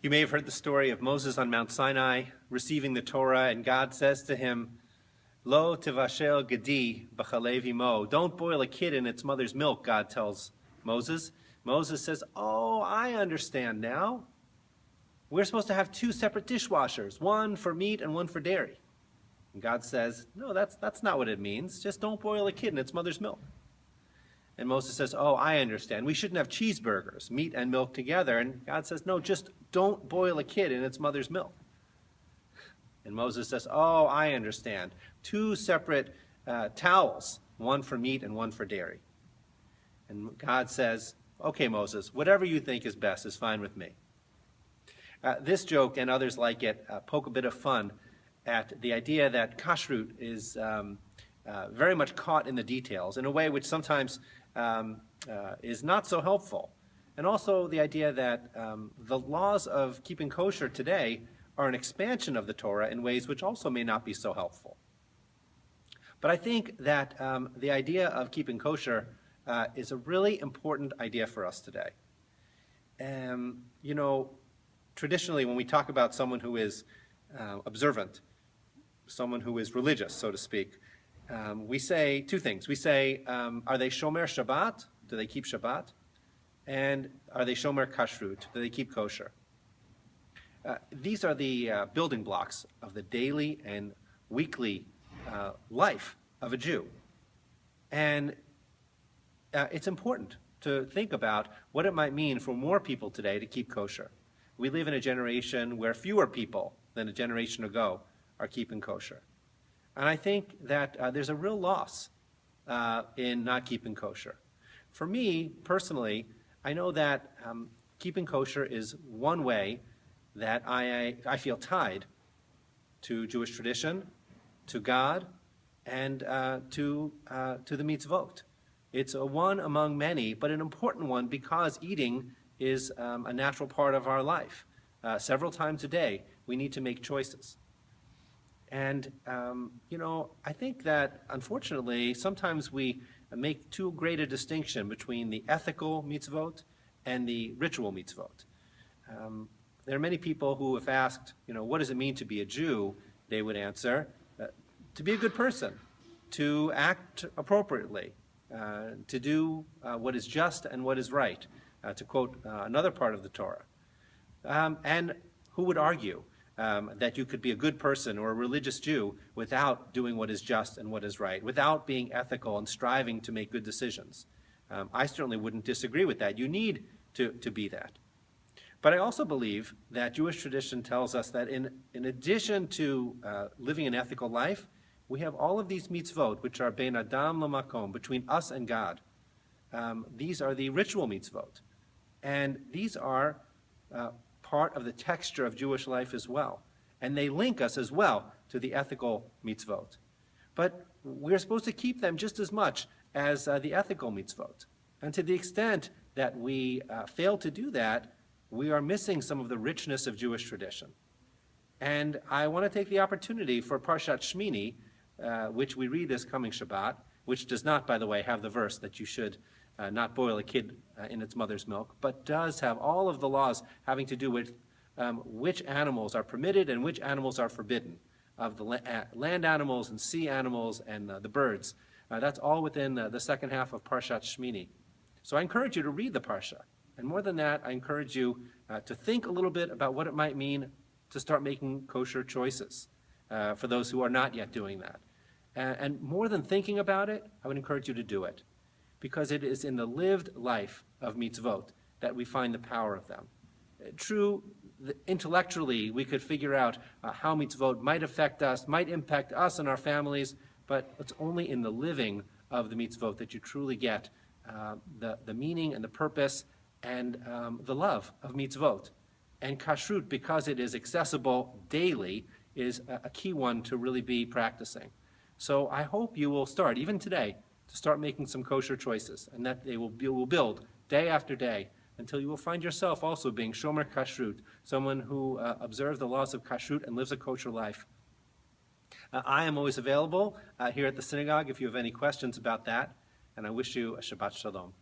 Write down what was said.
You may have heard the story of Moses on Mount Sinai receiving the Torah, and God says to him, Lo tivashel gedi b'chalev imo. Don't boil a kid in its mother's milk, God tells Moses. Moses says, oh, I understand now. We're supposed to have two separate dishwashers, one for meat and one for dairy. And God says, no, that's not what it means. Just don't boil a kid in its mother's milk. And Moses says, oh, I understand. We shouldn't have cheeseburgers, meat and milk together. And God says, no, just don't boil a kid in its mother's milk. And Moses says, oh, I understand. Two separate towels, one for meat and one for dairy. And God says, okay, Moses, whatever you think is best is fine with me. This joke and others like it poke a bit of fun at the idea that kashrut is very much caught in the details in a way which sometimes is not so helpful. And also the idea that the laws of keeping kosher today are an expansion of the Torah in ways which also may not be so helpful. But I think that the idea of keeping kosher is a really important idea for us today. You know, traditionally when we talk about someone who is observant, someone who is religious, so to speak, we say two things. We say, are they shomer Shabbat? Do they keep Shabbat? And are they shomer kashrut? Do they keep kosher? These are the building blocks of the daily and weekly life of a Jew. And it's important to think about what it might mean for more people today to keep kosher. We live in a generation where fewer people than a generation ago are keeping kosher. And I think that there's a real loss in not keeping kosher. For me, personally, I know that keeping kosher is one way that I feel tied to Jewish tradition, to God, and to the mitzvot. It's a one among many, but an important one because eating is a natural part of our life. Several times a day, we need to make choices. And, you know, I think that, unfortunately, sometimes we make too great a distinction between the ethical mitzvot and the ritual mitzvot. There are many people who, if asked, you know, what does it mean to be a Jew, they would answer, to be a good person, to act appropriately, to do what is just and what is right, to quote another part of the Torah. And who would argue that you could be a good person or a religious Jew without doing what is just and what is right, without being ethical and striving to make good decisions? I certainly wouldn't disagree with that. You need to be that. But I also believe that Jewish tradition tells us that in addition to living an ethical life, we have all of these mitzvot, which are bein adam lamakom, between us and God. These are the ritual mitzvot. And these are part of the texture of Jewish life as well. And they link us as well to the ethical mitzvot. But we're supposed to keep them just as much as the ethical mitzvot. And to the extent that we fail to do that, we are missing some of the richness of Jewish tradition. And I want to take the opportunity for Parashat Shemini, which we read this coming Shabbat, which does not, by the way, have the verse that you should not boil a kid in its mother's milk, but does have all of the laws having to do with which animals are permitted and which animals are forbidden, of the land animals and sea animals and the birds. That's all within the second half of Parashat Shemini. So I encourage you to read the Parsha. And more than that, I encourage you to think a little bit about what it might mean to start making kosher choices for those who are not yet doing that. And more than thinking about it, I would encourage you to do it, because it is in the lived life of mitzvot that we find the power of them. True, intellectually, we could figure out how mitzvot might affect us, might impact us and our families, but it's only in the living of the mitzvot that you truly get the meaning and the purpose and the love of mitzvot. And kashrut, because it is accessible daily, is a key one to really be practicing. So I hope you will start, even today, to start making some kosher choices, and that they will build day after day until you will find yourself also being shomer kashrut, someone who observes the laws of kashrut and lives a kosher life. I am always available here at the synagogue if you have any questions about that, and I wish you a Shabbat Shalom.